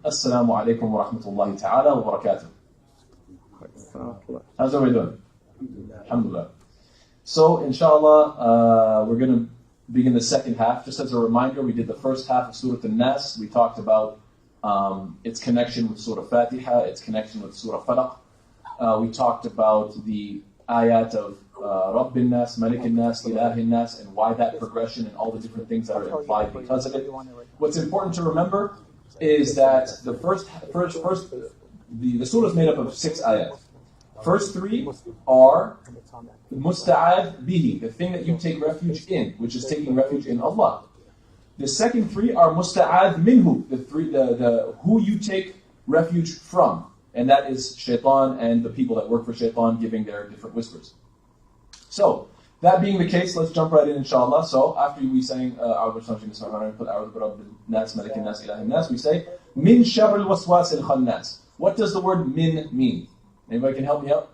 Assalamu alaikum wa rahmatullahi ta'ala wa barakatuh. How's everybody doing? Alhamdulillah. So, inshallah, we're going to begin the second half. Just as a reminder, we did the first half of Surah An-Nas. We talked about its connection with Surah Fatiha, its connection with Surah Falaq. We talked about the ayat of Rabbin Nas, Malikin Nas, Ilahin Nas, and why that progression and all the different things that are implied because of it. What's important to remember is that the surah is made up of 6 ayat. First 3 are musta'ad bihi, the thing that you take refuge in, which is taking refuge in Allah. The second 3 are musta'ad minhu, the who you take refuge from, and that is shaitan and the people that work for shaitan giving their different whispers. So, that being the case, let's jump right in, inshallah. So, after we sang put A'udhu Birabbin Nas, Malikin Nas, Ilahin Nas, we say Min Sharril Waswas al-Khannas. What does the word min mean? Anybody can help me out?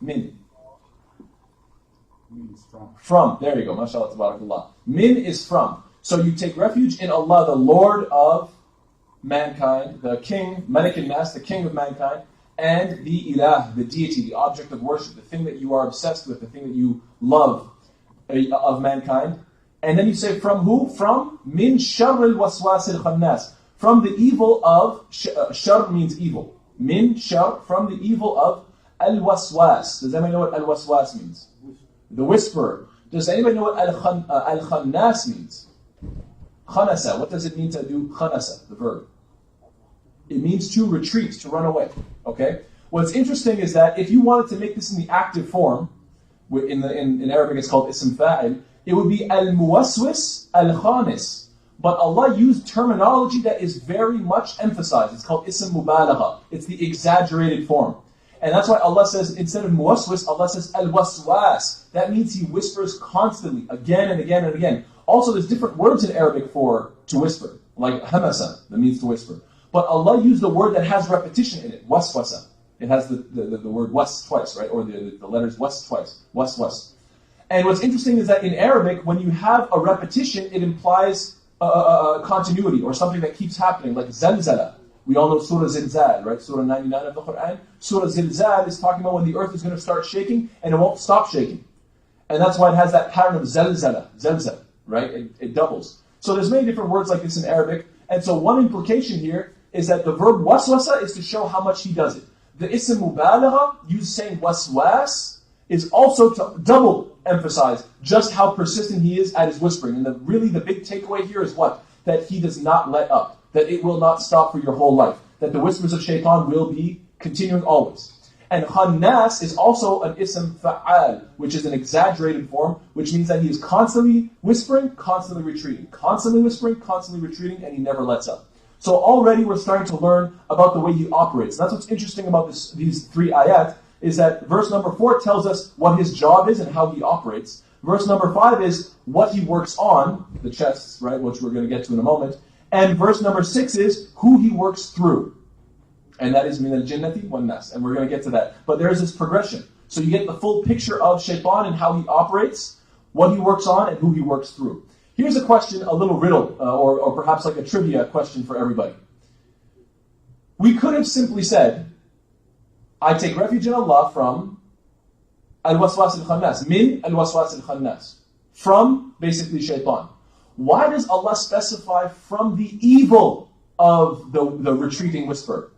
Min. From. There you go. MashaAllah, tabarakallah. Min is from. So you take refuge in Allah, the Lord of mankind, the King, Malik al-Nas, the King of mankind, and the Ilah, the deity, the object of worship, the thing that you are obsessed with, the thing that you love of mankind. And then you say from who? From Min Sharril Waswas al-Khannas. From the evil of, shar means evil. Min shar, from the evil of al-waswas. Does anybody know what al-waswas means? The whisperer. Does anybody know what al-khannas means? Khanasa. What does it mean to do khanasa, the verb? It means to retreat, to run away. Okay? What's interesting is that if you wanted to make this in the active form, in Arabic it's called ism fa'il, it would be al-muwaswis al-khanis. But Allah used terminology that is very much emphasized. It's called ism mubalagha. It's the exaggerated form. And that's why Allah says, instead of muwaswis, Allah says al-waswas. That means He whispers constantly, again and again and again. Also, there's different words in Arabic for to whisper, like hamasa, that means to whisper. But Allah used the word that has repetition in it, waswasa. It has the word was twice, right? Or the letters was twice, was. And what's interesting is that in Arabic, when you have a repetition, it implies continuity, or something that keeps happening, like zalzala. We all know Surah Zilzal, right? Surah 99 of the Quran. Surah Zilzal is talking about when the earth is going to start shaking, and it won't stop shaking. And that's why it has that pattern of zalzala, right? It doubles. So there's many different words like this in Arabic. And so one implication here is that the verb waswasa is to show how much he does it. The ism mubalagha, you saying waswas, is also to double emphasize just how persistent he is at his whispering. And the big takeaway here is what? That he does not let up. That it will not stop for your whole life. That the whispers of shaitan will be continuing always. And khannas is also an ism fa'al, which is an exaggerated form, which means that he is constantly whispering, constantly retreating. Constantly whispering, constantly retreating, and he never lets up. So already we're starting to learn about the way he operates. That's what's interesting about these 3 ayat, is that verse number 4 tells us what his job is and how he operates. Verse number 5 is what he works on, the chests, right, which we're going to get to in a moment. And verse number 6 is who he works through. And that is min al-jinnati wan-nas. And we're going to get to that. But there is this progression. So you get the full picture of shaitan and how he operates, what he works on, and who he works through. Here's a question, a little riddle, or perhaps like a trivia question for everybody. We could have simply said, I take refuge in Allah from al-waswas al-khannas, min al-waswas al-khannas, from basically shaitan. Why does Allah specify from the evil of the retreating whisperer?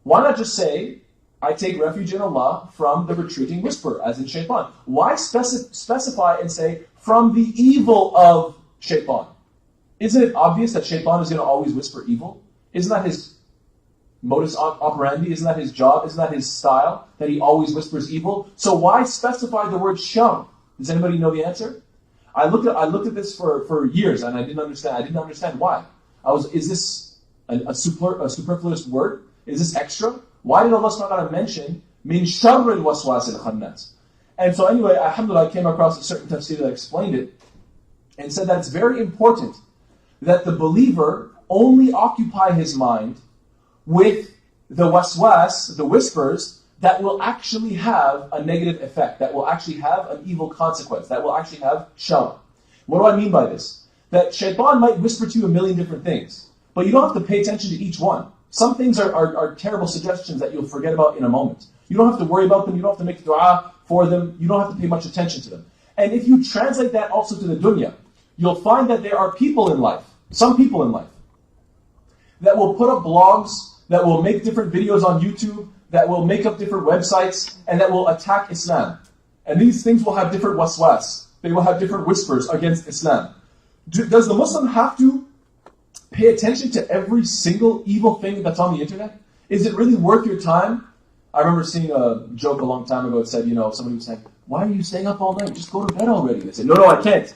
Why not just say, I take refuge in Allah from the retreating whisperer, as in shaitan? Why specify and say, from the evil of shaitan? Isn't it obvious that shaitan is going to always whisper evil? Isn't that his modus operandi? Isn't that his job? Isn't that his style? That he always whispers evil? So why specify the word shar? Does anybody know the answer? I looked at this for years and I didn't understand why. Is this a superfluous word? Is this extra? Why did Allah SWT mention min sharril waswas al-khannas? And so anyway, alhamdulillah, I came across a certain tafsir that explained it and said that it's very important that the believer only occupy his mind with the waswas, the whispers, that will actually have a negative effect, that will actually have an evil consequence, that will actually have shar. What do I mean by this? That shaitan might whisper to you a million different things, but you don't have to pay attention to each one. Some things are terrible suggestions that you'll forget about in a moment. You don't have to worry about them. You don't have to make dua for them. You don't have to pay much attention to them. And if you translate that also to the dunya, you'll find that there are people in life, some people in life, that will put up blogs, that will make different videos on YouTube, that will make up different websites, and that will attack Islam. And these things will have different waswas. They will have different whispers against Islam. Does the Muslim have to pay attention to every single evil thing that's on the internet? Is it really worth your time? I remember seeing a joke a long time ago. It said, somebody was saying, "Why are you staying up all night? Just go to bed already." They said, No, I can't.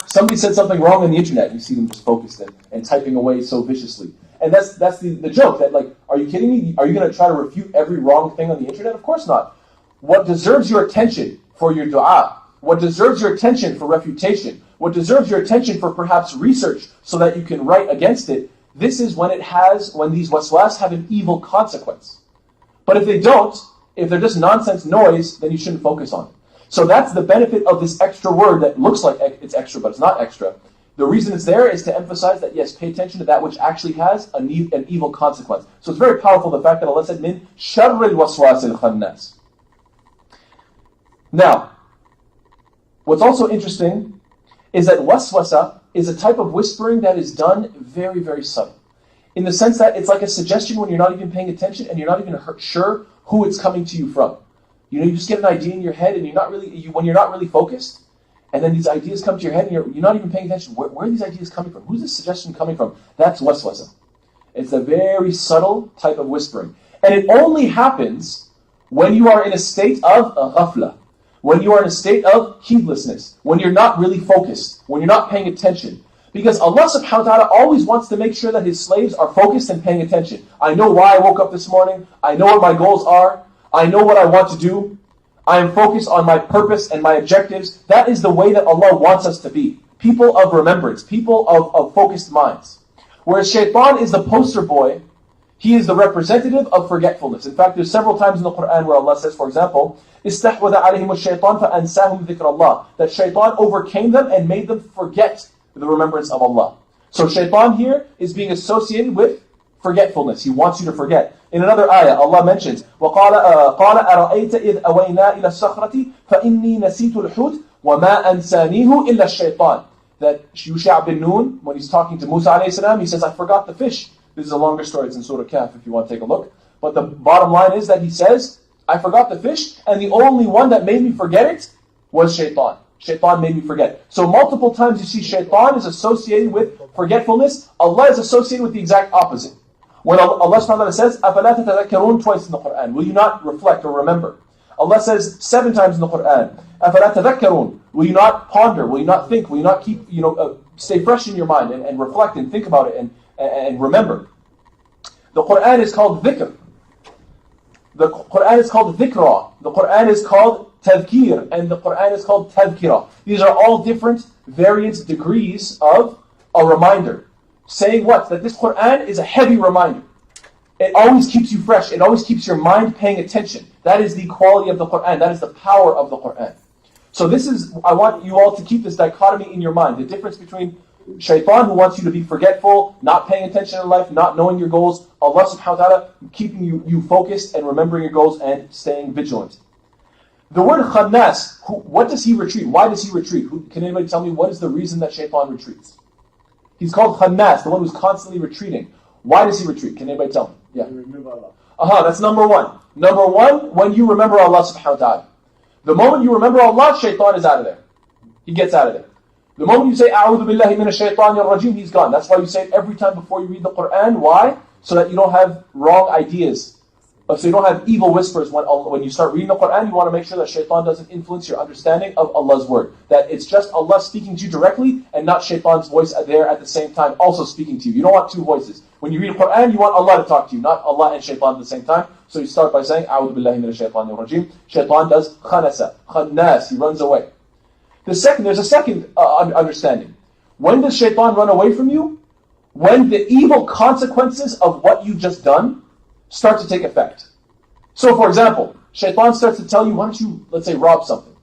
Somebody said something wrong on the internet. You see them just focused and typing away so viciously. And that's the joke, that are you kidding me? Are you going to try to refute every wrong thing on the internet? Of course not. What deserves your attention for your dua, what deserves your attention for refutation, what deserves your attention for perhaps research so that you can write against it, this is when these waswas have an evil consequence. But if they don't, if they're just nonsense noise, then you shouldn't focus on it. So that's the benefit of this extra word that looks like it's extra, but it's not extra. The reason it's there is to emphasize that, yes, pay attention to that which actually has an evil consequence. So it's very powerful, the fact that Allah said, min sharril waswasil khannas. Now, what's also interesting is that waswasa is a type of whispering that is done very, very subtle. In the sense that it's like a suggestion when you're not even paying attention and you're not even sure who it's coming to you from. You just get an idea in your head and when you're not really focused, and then these ideas come to your head and you're not even paying attention. Where are these ideas coming from? Who's this suggestion coming from? That's waswasa. It's a very subtle type of whispering. And it only happens when you are in a state of ghafla, when you are in a state of heedlessness, when you're not really focused, when you're not paying attention. Because Allah subhanahu wa ta'ala always wants to make sure that His slaves are focused and paying attention. I know why I woke up this morning. I know what my goals are. I know what I want to do. I am focused on my purpose and my objectives. That is the way that Allah wants us to be. People of remembrance, people of focused minds. Whereas shaitan is the poster boy, he is the representative of forgetfulness. In fact, there's several times in the Quran where Allah says, for example, استحوذ عليهم الشيطان فأنساهم ذكر الله, that shaitan overcame them and made them forget the remembrance of Allah. So shaitan here is being associated with forgetfulness. He wants you to forget. In another ayah, Allah mentions, وَقَالَ أَرَأَيْتَ إِذْ أَوَيْنَا إِلَى الصَّخْرَةِ فَإِنِّي نَسِيتُ الْحُوتِ وَمَا أَنْسَانِيهُ إِلَّا الشَّيْطَانِ. That Yusha' bin Nun, when he's talking to Musa alayhi salam, he says, I forgot the fish. This is a longer story. It's in Surah Kahf if you want to take a look. But the bottom line is that he says, I forgot the fish, and the only one that made me forget it was shaitan. Shaitan made me forget. So multiple times you see shaitan is associated with forgetfulness. Allah is associated with the exact opposite. When Allah subhanahu wa ta'ala says, أَفَلَا تَتَذَكَّرُونَ, twice in the Quran, will you not reflect or remember? Allah says 7 times in the Quran, أَفَلَا تَذَكَّرُونَ, will you not ponder, will you not think, will you not keep, stay fresh in your mind and reflect and think about it and remember? The Quran is called dhikr. The Quran is called dhikra. The Quran is called tadhkir. And the Quran is called tadhkira. These are all different various degrees of a reminder. Saying what? That this Quran is a heavy reminder. It always keeps you fresh. It always keeps your mind paying attention. That is the quality of the Quran. That is the power of the Quran. So I want you all to keep this dichotomy in your mind. The difference between shaitan, who wants you to be forgetful, not paying attention in life, not knowing your goals. Allah subhanahu wa ta'ala keeping you focused and remembering your goals and staying vigilant. The word khannas, what does he retreat? Why does he retreat? Can anybody tell me what is the reason that shaitan retreats? He's called Khannas, the one who's constantly retreating. Why does he retreat? Can anybody tell me? Yeah. Remember Allah. That's number one. Number one, when you remember Allah subhanahu wa ta'ala. The moment you remember Allah, shaitan is out of there. He gets out of there. The moment you say, A'udhu billahi minash shaitanir rajim, he's gone. That's why you say it every time before you read the Quran. Why? So that you don't have wrong ideas. So you don't have evil whispers when you start reading the Quran. You want to make sure that shaitan doesn't influence your understanding of Allah's word. That it's just Allah speaking to you directly and not shaitan's voice there at the same time also speaking to you. You don't want two voices. When you read the Quran, you want Allah to talk to you, not Allah and shaitan at the same time. So you start by saying, A'udhu billahi minash shaitanir rajim. Shaitan does khanasa, khannas, he runs away. There's a second understanding. When does shaitan run away from you? When the evil consequences of what you've just done start to take effect. So for example, shaitan starts to tell you, why don't you, let's say, rob something.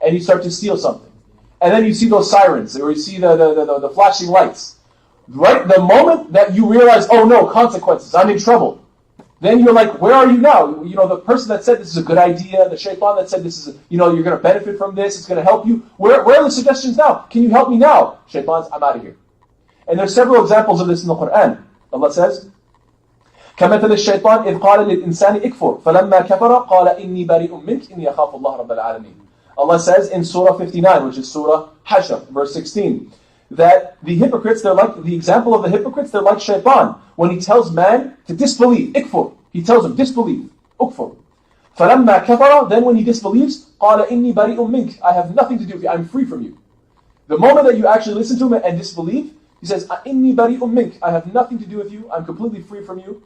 And you start to steal something. And then you see those sirens, or you see the flashing lights. Right? The moment that you realize, oh no, consequences, I'm in trouble, then you're like, where are you now? You know, the person that said this is a good idea, the shaitan that said this is, you're going to benefit from this, it's going to help you. Where are the suggestions now? Can you help me now? Shaitans, I'm out of here. And there's several examples of this in the Quran. Allah says, كَمَثَلِ الشَّيْطَانِ إِذْ قَالَ لِلْإِنسَانِ اكْفُرْ فَلَمَّا كَفَرَ قَالَ إِنِّي بَرِيءٌ مِّنْكَ إِنِّي أَخَافُ اللَّهَ رَبَّ الْعَالَمِينَ. Allah says in Surah 59, which is Surah Hashr, verse 16, that the hypocrites, they're like, the example of the hypocrites, they're like shaitan. When he tells man to disbelieve, ikfur, he tells him, disbelieve, ukfur. فَلَمَّا كَفَرَ, then when he disbelieves, قَالَ إِنِّي بَرِيءٌ مِّنْكَ, I have nothing to do with you, I'm free from you. The moment that you actually listen to him and disbelieve, he says, إِنِّي بَرِيءٌ مِّنْكَ, I have nothing to do with you, I'm completely free from you.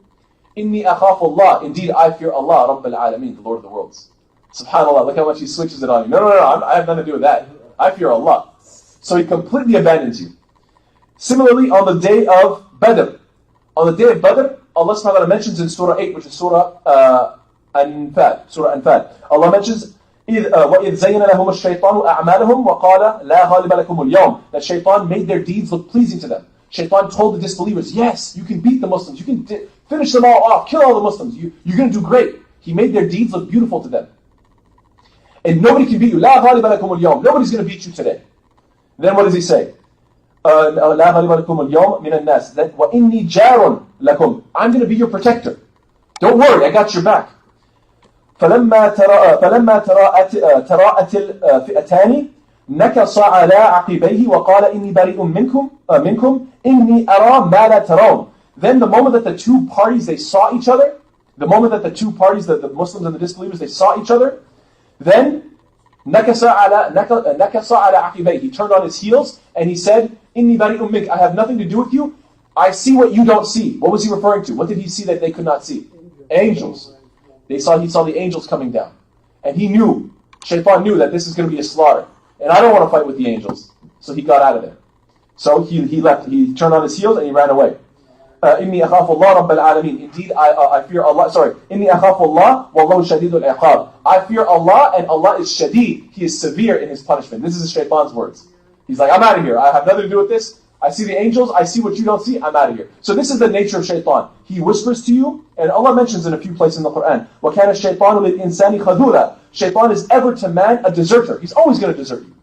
إِنِّي أَخَافُ اللَّهِ, indeed I fear Allah, رَبَّ الْعَالَمِينَ, the Lord of the worlds. SubhanAllah, look how much he switches it on you. No, I have nothing to do with that. I fear Allah. So he completely abandons you. Similarly, on the day of Badr, Allah subhanahu wa ta'ala mentions in Surah 8, which is Surah Anfal. Allah mentions, وَإِذْ زَيَّنَ لَهُمُ الشَّيْطَانُ أَعْمَالَهُم وَقَالَ لَا غَالِبَ لَكُمُ الْيَوْمِ, that shaitan made their deeds look pleasing to them. Shaitan told the disbelievers, yes, you can beat the Muslims, you can finish them all off, kill all the Muslims, you're going to do great. He made their deeds look beautiful to them. And nobody can beat you. لَا غَالِبَ لَكُمُ الْيَوْمِ, nobody's going to beat you today. Then what does he say? لَا غَالِبَ لَكُمُ الْيَوْمِ مِنَ النَّاسِ, that وَإِنِّي جَارٌ لَكُمْ, I'm going to be your protector. Don't worry, I got your back. فَلَمَّا تَرَاءَتِ الْفِئَتَانِ نَكَصَ عَلَىٰ عَقِبَيْهِ وَقَالَ إِنِّي بَرِيءٌ مِّنكُمْ إِنِّي أَرَىٰ مَا لَا تَرَوْنَ. Then the moment that the two parties, they saw each other, the moment that the two parties, the Muslims and the disbelievers, they saw each other, then نَكَصَ عَلَىٰ عَقِبَيْهِ, he turned on his heels and he said, إِنِّي بَرِيءٌ مِّنكَ, I have nothing to do with you, I see what you don't see. What was he referring to? What did he see that they could not see? Angels. He saw the angels coming down. And he knew, Shaitan knew that this is going to be a slaughter. And I don't want to fight with the angels. So he got out of there. So he left. He turned on his heels and he ran away. إِنِّي أَخَافُ اللَّهَ رَبَّ الْعَالَمِينَ. Indeed, I fear Allah. إِنِّي أَخَافُ اللَّهَ وَاللَّهُ شَدِيدُ الْعِقَابِ. I fear Allah, and Allah is shadid. He is severe in his punishment. This is Shaitan's words. He's like, I'm out of here. I have nothing to do with this. I see the angels. I see what you don't see. I'm out of here. So this is the nature of Shaitan. He whispers to you, and Allah mentions in a few places in the Quran, وَكَانَ الشَّيْطَانُ لِلْإِنسَانِ خَذُولًا. Shaitan is ever to man a deserter. He's always going to desert you.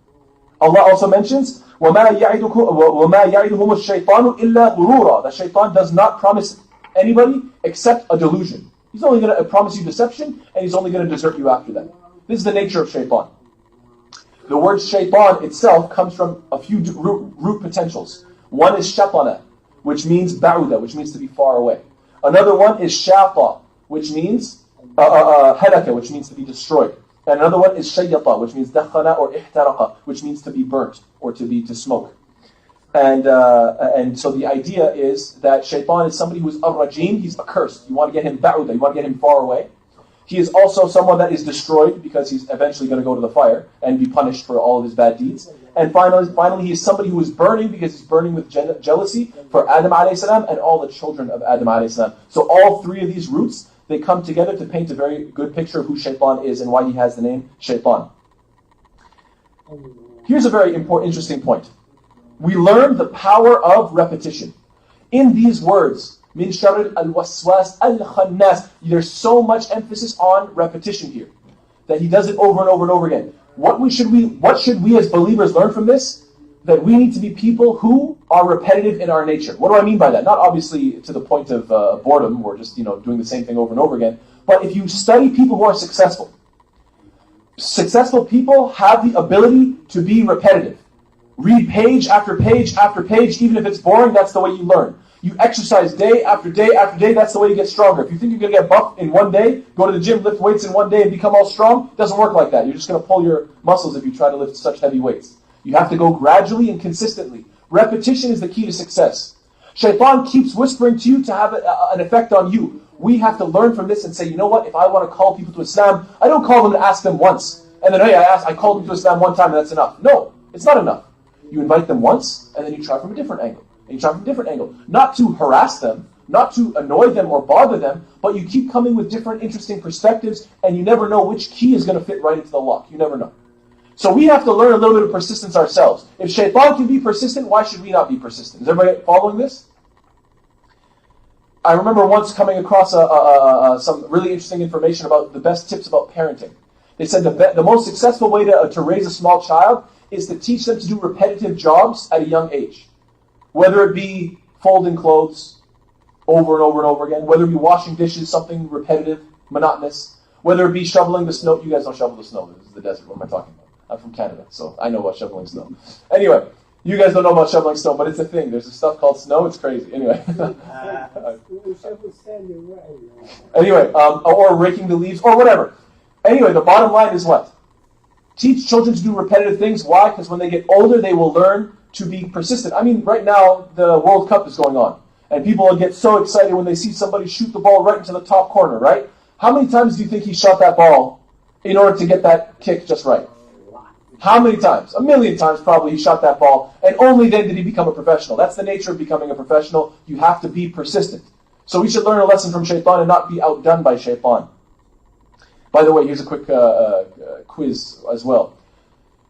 Allah also mentions, وَمَا يَعِدُهُمُ الشَّيْطَانُ إِلَّا غُرُورًا. That Shaitan does not promise anybody except a delusion. He's only going to promise you deception, and he's only going to desert you after that. This is the nature of Shaitan. The word Shaitan itself comes from a few root potentials. One is shatana, which means ba'uda, which means to be far away. Another one is shata, which means halaka, which means to be destroyed. And another one is shayyata, which means dakhana or ihtaraqa, which means to be burnt or to smoke. And so the idea is that Shaitan is somebody who is ar-rajim, he's accursed. You want to get him ba'uda, you want to get him far away. He is also someone that is destroyed because he's eventually going to go to the fire and be punished for all of his bad deeds. And finally, he is somebody who is burning because he's burning with jealousy for Adam a.s. and all the children of Adam a.s. So all three of these roots, they come together to paint a very good picture of who Shaitan is and why he has the name Shaitan. Here's a very interesting point. We learn the power of repetition. In these words, min sharr al-waswas al-khannas, there's so much emphasis on repetition here, that he does it over and over and over again. What should we as believers learn from this? That we need to be people who are repetitive in our nature. What do I mean by that? Not obviously to the point of boredom or just doing the same thing over and over again. But if you study people who are successful people have the ability to be repetitive. Read page after page after page, even if it's boring, that's the way you learn. You exercise day after day after day, that's the way you get stronger. If you think you're going to get buff in one day, go to the gym, lift weights in one day and become all strong, it doesn't work like that. You're just going to pull your muscles if you try to lift such heavy weights. You have to go gradually and consistently. Repetition is the key to success. Shaitan keeps whispering to you to have an effect on you. We have to learn from this and say, you know what, if I want to call people to Islam, I don't call them to ask them once. And then, hey, I called them to Islam one time and that's enough. No, it's not enough. You invite them once and then you try from a different angle. And you try from a different angle. Not to harass them, not to annoy them or bother them, but you keep coming with different interesting perspectives and you never know which key is going to fit right into the lock. You never know. So we have to learn a little bit of persistence ourselves. If shaitan can be persistent, why should we not be persistent? Is everybody following this? I remember once coming across some really interesting information about the best tips about parenting. They said the most successful way to raise a small child is to teach them to do repetitive jobs at a young age. Whether it be folding clothes over and over and over again, whether it be washing dishes, something repetitive, monotonous, whether it be shoveling the snow. You guys don't shovel the snow. This is the desert. What am I talking about? I'm from Canada, so I know about shoveling snow. Anyway, you guys don't know about shoveling snow, but it's a thing. There's a stuff called snow. It's crazy. Anyway. Anyway, or raking the leaves, or whatever. Anyway, the bottom line is what? Teach children to do repetitive things. Why? Because when they get older, they will learn to be persistent. I mean, right now, the World Cup is going on. And people will get so excited when they see somebody shoot the ball right into the top corner, right? How many times do you think he shot that ball in order to get that kick just right? How many times? 1,000,000 times probably he shot that ball, and only then did he become a professional. That's the nature of becoming a professional. You have to be persistent. So we should learn a lesson from shaitan and not be outdone by shaitan. By the way, here's a quick quiz as well.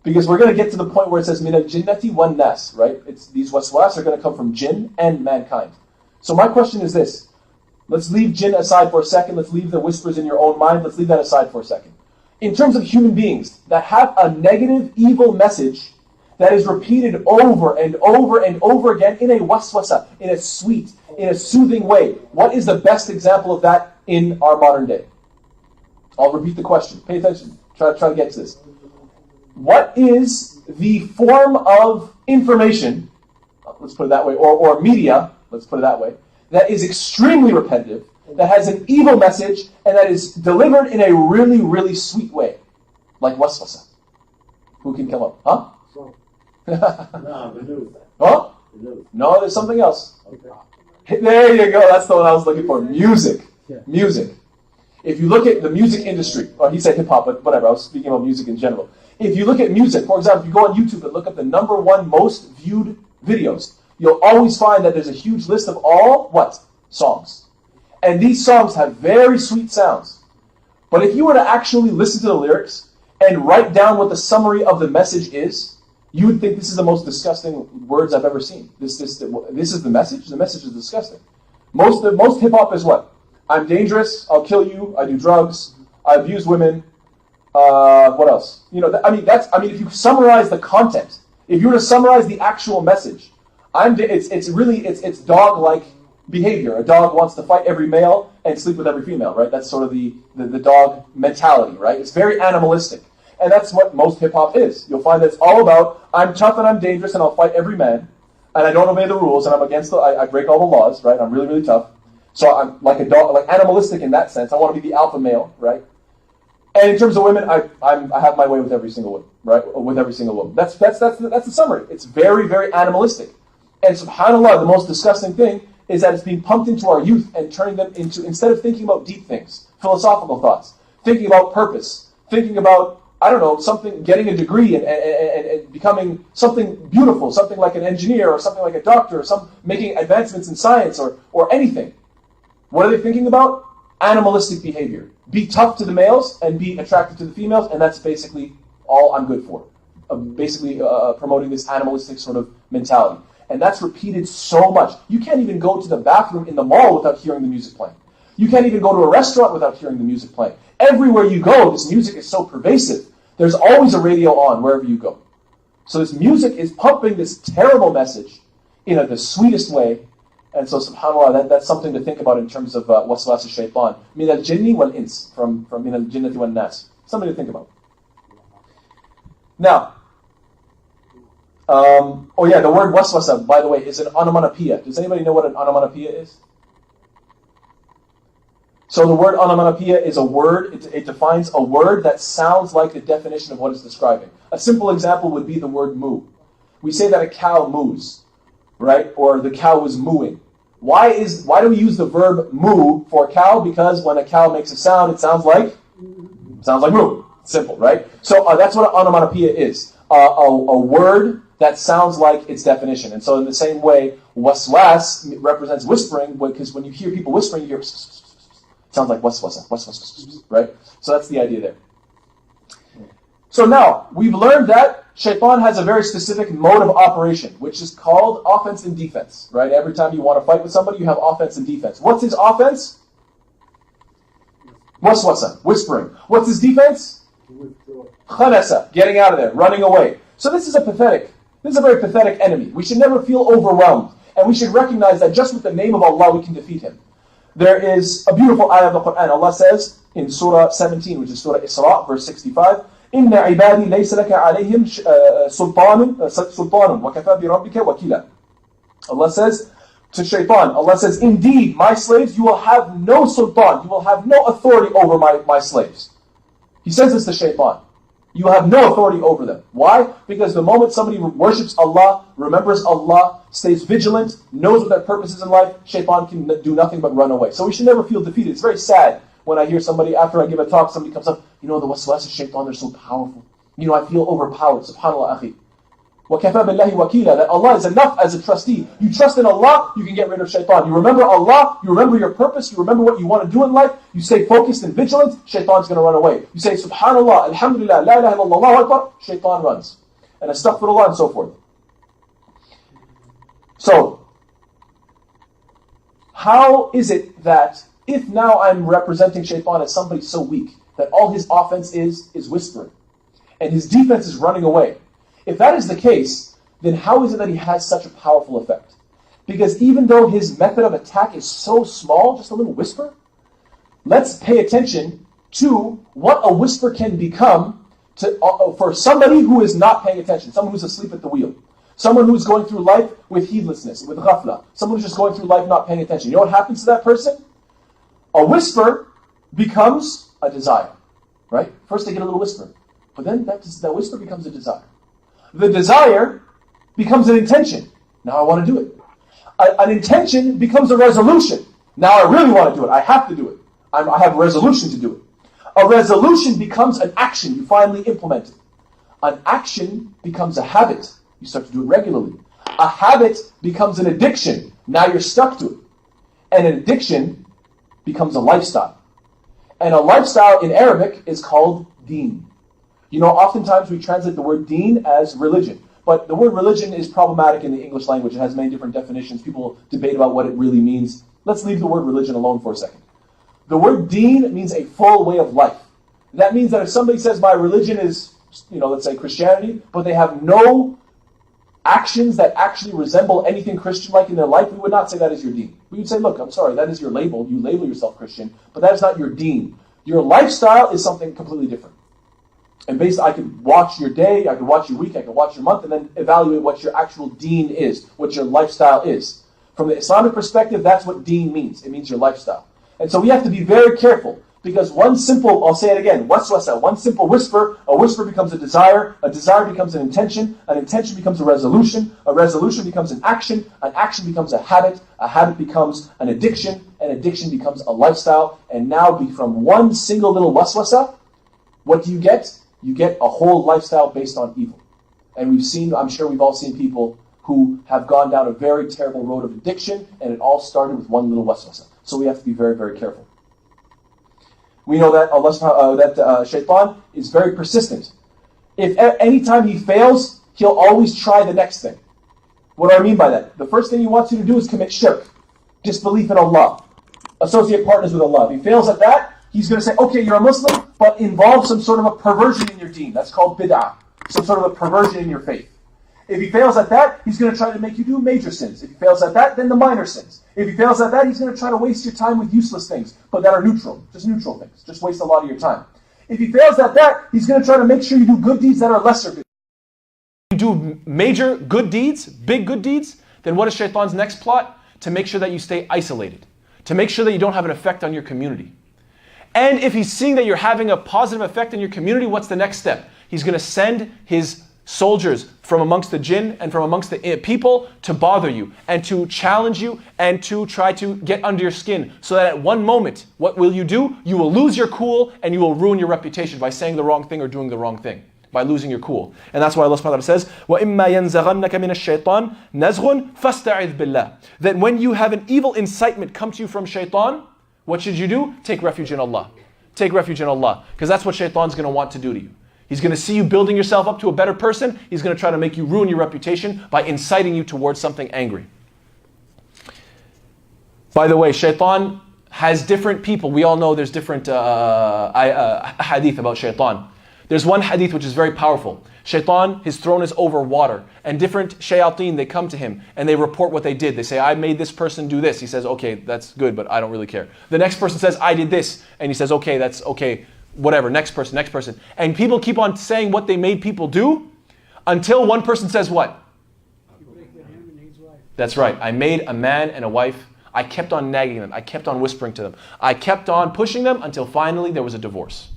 Because we're going to get to the point where it says, min al-jinnati wan-nas, right? These waswas are going to come from jinn and mankind. So my question is this. Let's leave jinn aside for a second. Let's leave the whispers in your own mind. Let's leave that aside for a second. In terms of human beings that have a negative, evil message that is repeated over and over and over again in a waswasa, in a sweet, in a soothing way, what is the best example of that in our modern day? I'll repeat the question. Pay attention. Try to get to this. What is the form of information, let's put it that way, or media, let's put it that way, that is extremely repetitive, that has an evil message, and that is delivered in a really, really sweet way? Like waswasa. Who can come up? Huh? No, the news. Huh? No, there's something else. Okay. There you go. That's the one I was looking for. Music. Music. If you look at the music industry, or he said hip-hop, but whatever, I was speaking about music in general. If you look at music, for example, if you go on YouTube and look at the #1 most viewed videos, you'll always find that there's a huge list of all, what? Songs. And these songs have very sweet sounds. But if you were to actually listen to the lyrics and write down what the summary of the message is, you would think this is the most disgusting words I've ever seen. This is the message? The message is disgusting. Most hip-hop is what? I'm dangerous, I'll kill you, I do drugs, I abuse women, what else? If you summarize the content, if you were to summarize the actual message, it's dog-like behavior. A dog wants to fight every male and sleep with every female, right? That's sort of the dog mentality, right? It's very animalistic. And that's what most hip-hop is. You'll find that it's all about, I'm tough and I'm dangerous and I'll fight every man, and I don't obey the rules and I'm against I break all the laws, right? I'm really, really tough. So I'm like a dog, like animalistic in that sense. I want to be the alpha male, right? And in terms of women, I have my way with every single woman, right? With every single woman. That's the summary. It's very, very animalistic. And subhanAllah, the most disgusting thing is that it's being pumped into our youth and turning them into, instead of thinking about deep things, philosophical thoughts, thinking about purpose, thinking about, I don't know, something, getting a degree and becoming something beautiful, something like an engineer or something like a doctor, or making advancements in science or anything. What are they thinking about? Animalistic behavior. Be tough to the males and be attractive to the females, and that's basically all I'm good for. Promoting this animalistic sort of mentality. And that's repeated so much. You can't even go to the bathroom in the mall without hearing the music playing. You can't even go to a restaurant without hearing the music playing. Everywhere you go, this music is so pervasive. There's always a radio on wherever you go. So this music is pumping this terrible message in the sweetest way. And so, subhanAllah, that's something to think about in terms of waswas shaitan. Min al-jinni wal-ins, from min al-jinnati wan-nas. Something to think about. Now, the word waswasa, by the way, is an onomatopoeia. Does anybody know what an onomatopoeia is? So the word onomatopoeia is a word, it defines a word that sounds like the definition of what it's describing. A simple example would be the word moo. We say that a cow moos, right? Or the cow is mooing. Why do we use the verb moo for a cow? Because when a cow makes a sound, it sounds like moo. Simple, right? So that's what an onomatopoeia is. A word that sounds like its definition. And so in the same way, waswas represents whispering, because when you hear people whispering, you hear sounds like waswasa, right? So that's the idea there. So now, we've learned that shaitan has a very specific mode of operation, which is called offense and defense, right? Every time you want to fight with somebody, you have offense and defense. What's his offense? Waswasa, whispering. What's his defense? Khanasa, getting out of there, running away. So this is a very pathetic enemy. We should never feel overwhelmed. And we should recognize that just with the name of Allah, we can defeat him. There is a beautiful ayah of the Quran. Allah says in Surah 17, which is Surah Isra, verse 65, إِنَّ عِبَادِي لَيْسَ لَكَ عَلَيْهِمْ سُلْطَانٌ وَكَفَى بِرَبِّكَ وَكِيلًا. Allah says to shaitan, Allah says, indeed, my slaves, you will have no sultan, you will have no authority over my slaves. He says this to shaitan. You have no authority over them. Why? Because the moment somebody worships Allah, remembers Allah, stays vigilant, knows what their purpose is in life, shaitan can do nothing but run away. So we should never feel defeated. It's very sad when I hear somebody, after I give a talk, somebody comes up, the waswasa shaitan, they're so powerful. I feel overpowered. SubhanAllah, akhi. وَكَفَى بِاللَّهِ وَكِيلًا. That Allah is enough as a trustee. You trust in Allah, you can get rid of shaitan. You remember Allah, you remember your purpose, you remember what you want to do in life, you stay focused and vigilant, shaitan's going to run away. You say, Subhanallah, Alhamdulillah, La ilaha illallah, Allahu Akbar, shaitan runs. And astaghfirullah and so forth. So, how is it that if now I'm representing shaitan as somebody so weak, that all his offense is whispering, and his defense is running away? If that is the case, then how is it that he has such a powerful effect? Because even though his method of attack is so small, just a little whisper, let's pay attention to what a whisper can become for somebody who is not paying attention, someone who's asleep at the wheel, someone who's going through life with heedlessness, with ghafla, someone who's just going through life not paying attention. You know what happens to that person? A whisper becomes a desire, right? First they get a little whisper, but then that whisper becomes a desire. The desire becomes an intention. Now I want to do it. An intention becomes a resolution. Now I really want to do it. I have to do it. I have a resolution to do it. A resolution becomes an action. You finally implement it. An action becomes a habit. You start to do it regularly. A habit becomes an addiction. Now you're stuck to it. And an addiction becomes a lifestyle. And a lifestyle in Arabic is called deen. Oftentimes we translate the word deen as religion. But the word religion is problematic in the English language. It has many different definitions. People debate about what it really means. Let's leave the word religion alone for a second. The word deen means a full way of life. That means that if somebody says my religion is, let's say Christianity, but they have no actions that actually resemble anything Christian-like in their life, we would not say that is your deen. We would say, look, I'm sorry, that is your label. You label yourself Christian, but that is not your deen. Your lifestyle is something completely different. And I could watch your day, I could watch your week, I could watch your month, and then evaluate what your actual deen is, what your lifestyle is. From the Islamic perspective, that's what deen means. It means your lifestyle. And so we have to be very careful, because I'll say it again, waswasa, one simple whisper, a whisper becomes a desire becomes an intention becomes a resolution becomes an action becomes a habit becomes an addiction becomes a lifestyle, and now from one single little waswasa, what do you get? You get a whole lifestyle based on evil. And I'm sure we've all seen people who have gone down a very terrible road of addiction, and it all started with one little waswasa. So we have to be very, very careful. We know that shaitan is very persistent. If anytime he fails, he'll always try the next thing. What do I mean by that? The first thing he wants you to do is commit shirk, disbelief in Allah, associate partners with Allah. If he fails at that, he's going to say, okay, you're a Muslim, but involve some sort of a perversion in your deen. That's called bid'ah, some sort of a perversion in your faith. If he fails at that, he's going to try to make you do major sins. If he fails at that, then the minor sins. If he fails at that, he's going to try to waste your time with useless things, but that are neutral, just neutral things. Just waste a lot of your time. If he fails at that, he's going to try to make sure you do good deeds that are lesser good. You do major good deeds, big good deeds, then what is shaitan's next plot? To make sure that you stay isolated. To make sure that you don't have an effect on your community. And if he's seeing that you're having a positive effect in your community, what's the next step? He's going to send his soldiers from amongst the jinn and from amongst the people to bother you and to challenge you and to try to get under your skin, so that at one moment, what will you do? You will lose your cool and you will ruin your reputation by saying the wrong thing or doing the wrong thing, by losing your cool. And that's why Allah subhanahu wa ta'ala says, وَإِمَّا يَنزَغَنَّكَ مِنَ الشَّيْطَانِ نَزْغٌ فَاسْتَعِذْ بِاللَّهِ. That when you have an evil incitement come to you from shaitan, what should you do? Take refuge in Allah. Take refuge in Allah. Because that's what shaitan's going to want to do to you. He's going to see you building yourself up to a better person. He's going to try to make you ruin your reputation by inciting you towards something angry. By the way, shaitan has different people. We all know there's different hadith about shaitan. There's one hadith which is very powerful. Shaitan, his throne is over water. And different shayateen, they come to him and they report what they did. They say, I made this person do this. He says, okay, that's good, but I don't really care. The next person says, I did this. And he says, okay, that's okay. Whatever, next person, next person. And people keep on saying what they made people do until one person says what? That's right. I made a man and a wife. I kept on nagging them. I kept on whispering to them. I kept on pushing them until finally there was a divorce.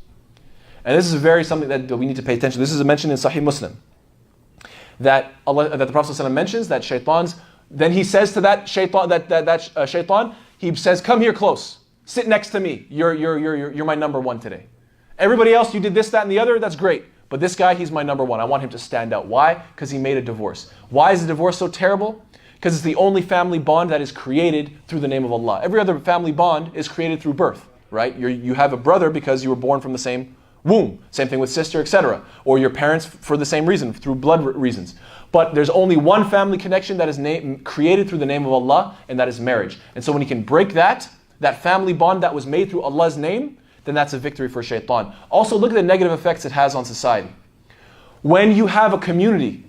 And this is something that we need to pay attention. This is mentioned in Sahih Muslim. That the Prophet ﷺ mentions that shaitans, then he says to that shaitan, shaitan, he says, come here close. Sit next to me. You're my number one today. Everybody else, you did this, that, and the other, that's great. But this guy, he's my number one. I want him to stand out. Why? Because he made a divorce. Why is the divorce so terrible? Because it's the only family bond that is created through the name of Allah. Every other family bond is created through birth, right? You have a brother because you were born from the same womb. Same thing with sister, etc. Or your parents for the same reason, through blood reasons. But there's only one family connection that is created through the name of Allah, and that is marriage. And so when he can break that family bond that was made through Allah's name, then that's a victory for shaitan. Also, look at the negative effects it has on society. When you have a community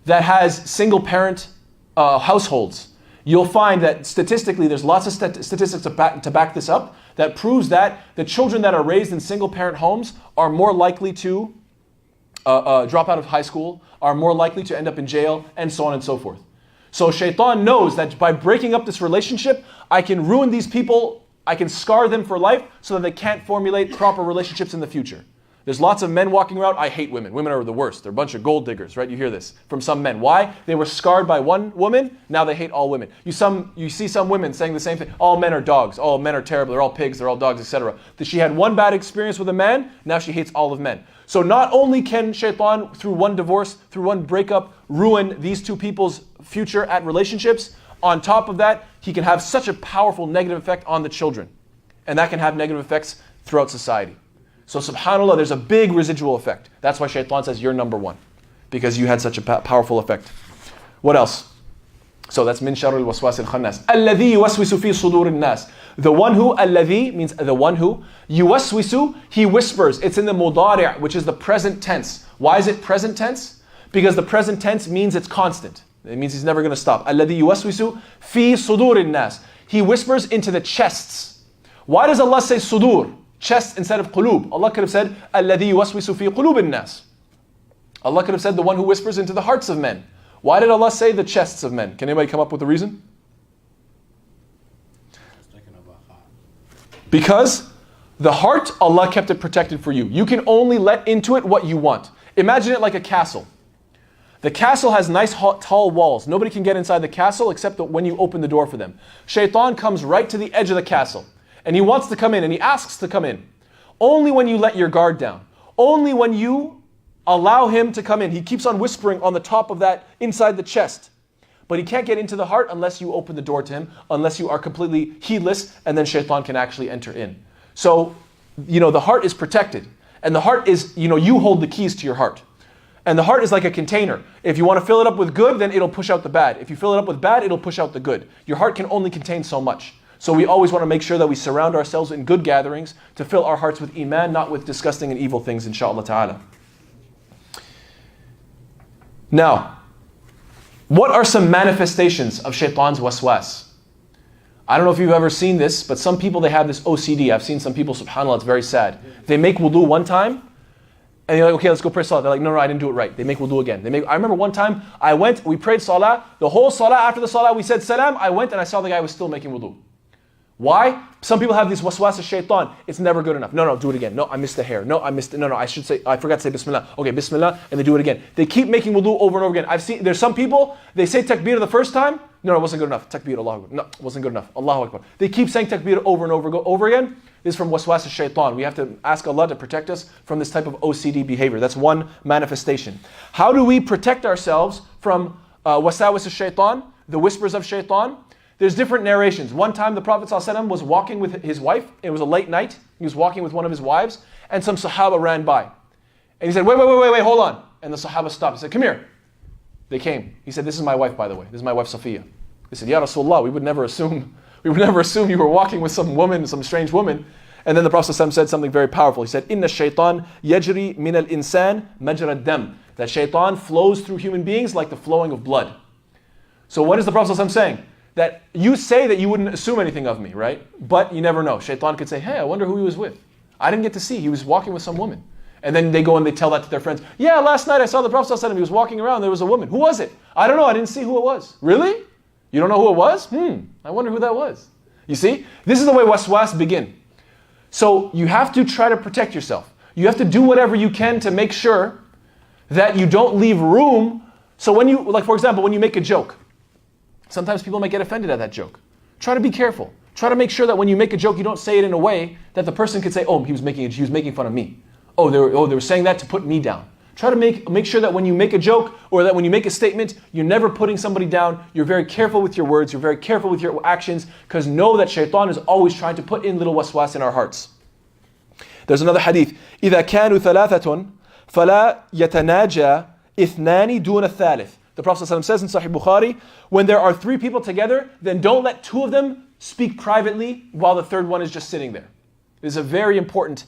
that has single parent households, you'll find that statistically, there's lots of statistics to back this up, that proves that the children that are raised in single parent homes are more likely to drop out of high school, are more likely to end up in jail, and so on and so forth. So shaitan knows that by breaking up this relationship, I can ruin these people, I can scar them for life so that they can't formulate proper relationships in the future. There's lots of men walking around, I hate women. Women are the worst. They're a bunch of gold diggers, right? You hear this from some men. Why? They were scarred by one woman, now they hate all women. You see some women saying the same thing. All men are dogs. All men are terrible. They're all pigs. They're all dogs, etc. That she had one bad experience with a man, now she hates all of men. So not only can shaitan, through one divorce, through one breakup, ruin these two people's future at relationships, on top of that, he can have such a powerful negative effect on the children. And that can have negative effects throughout society. So subhanAllah, there's a big residual effect. That's why shaitan says you're number one. Because you had such a powerful effect. What else? So that's min sharril waswasil khannas. Alladhi yuwaswisu fi sudur an-nas. The one who, alladhi means the one who, yuwaswisu, he whispers. It's in the mudari', which is the present tense. Why is it present tense? Because the present tense means it's constant. It means he's never going to stop. Alladhi yuwaswisu fi sudur an-nas. He whispers into the chests. Why does Allah say sudur? Chest instead of qulub. Allah could have said, Alladhi yuwaswisu fi qulub an-nas. Allah could have said the one who whispers into the hearts of men. Why did Allah say the chests of men? Can anybody come up with a reason? Because the heart, Allah kept it protected for you. You can only let into it what you want. Imagine it like a castle. The castle has nice tall walls. Nobody can get inside the castle except when you open the door for them. Shaitan comes right to the edge of the castle. And he wants to come in and he asks to come in. Only when you let your guard down. Only when you allow him to come in. He keeps on whispering on the top of that, inside the chest. But he can't get into the heart unless you open the door to him, unless you are completely heedless, and then shaitan can actually enter in. So, the heart is protected. And the heart is, you hold the keys to your heart. And the heart is like a container. If you want to fill it up with good, then it'll push out the bad. If you fill it up with bad, it'll push out the good. Your heart can only contain so much. So we always want to make sure that we surround ourselves in good gatherings to fill our hearts with iman, not with disgusting and evil things, inshaAllah ta'ala. Now, what are some manifestations of shaitan's waswas? I don't know if you've ever seen this, but some people, they have this OCD. I've seen some people, subhanAllah, it's very sad. They make wudu one time, and they're like, okay, let's go pray salah. They're like, no, I didn't do it right. They make wudu again. I remember one time, we prayed salah. The whole salah, after the salah, we said salam. I went and I saw the guy was still making wudu. Why? Some people have these waswas of shaitan. It's never good enough. No, do it again. No, I missed the hair. No, I forgot to say bismillah. Okay, bismillah, and they do it again. They keep making wudu over and over again. There's some people, they say takbir the first time. No, it wasn't good enough. Takbir, Allahu Akbar. No, it wasn't good enough. Allahu Akbar. They keep saying takbir over and over again. This is from waswas of shaitan. We have to ask Allah to protect us from this type of OCD behavior. That's one manifestation. How do we protect ourselves from waswas of shaitan, the whispers of shaitan? There's different narrations. One time the Prophet ﷺ was walking with his wife. It was a late night. He was walking with one of his wives, and some Sahaba ran by. And he said, wait, hold on. And the Sahaba stopped. He said, come here. They came. He said, this is my wife, by the way. This is my wife, Safiya. They said, Ya Rasulullah, we would never assume you were walking with some woman, some strange woman. And then the Prophet ﷺ said something very powerful. He said, Inna shaitan yajri min al-insan majra dam. That shaitan flows through human beings like the flowing of blood. So what is the Prophet ﷺ saying? That you say that you wouldn't assume anything of me, right? But you never know. Shaitan could say, hey, I wonder who he was with. I didn't get to see. He was walking with some woman. And then they go and they tell that to their friends. Yeah, last night I saw the Prophet ﷺ. He was walking around. There was a woman. Who was it? I don't know. I didn't see who it was. Really? You don't know who it was? I wonder who that was. You see? This is the way waswas begin. So you have to try to protect yourself. You have to do whatever you can to make sure that you don't leave room. So when you, like for example, when you make a joke, sometimes people might get offended at that joke. Try to be careful. Try to make sure that when you make a joke, you don't say it in a way that the person could say, oh, he was making fun of me. Oh, they were saying that to put me down. Try to make sure that when you make a joke or that when you make a statement, you're never putting somebody down. You're very careful with your words. You're very careful with your actions, because know that shaitan is always trying to put in little waswas in our hearts. There's another hadith. إِذَا كَانُوا ثَلَاثَةٌ فَلَا يَتَنَاجَى إِثْنَانِ دُونَ الثَّالِثِ. The Prophet ﷺ says in Sahih Bukhari, when there are three people together, then don't let two of them speak privately while the third one is just sitting there. This is a very important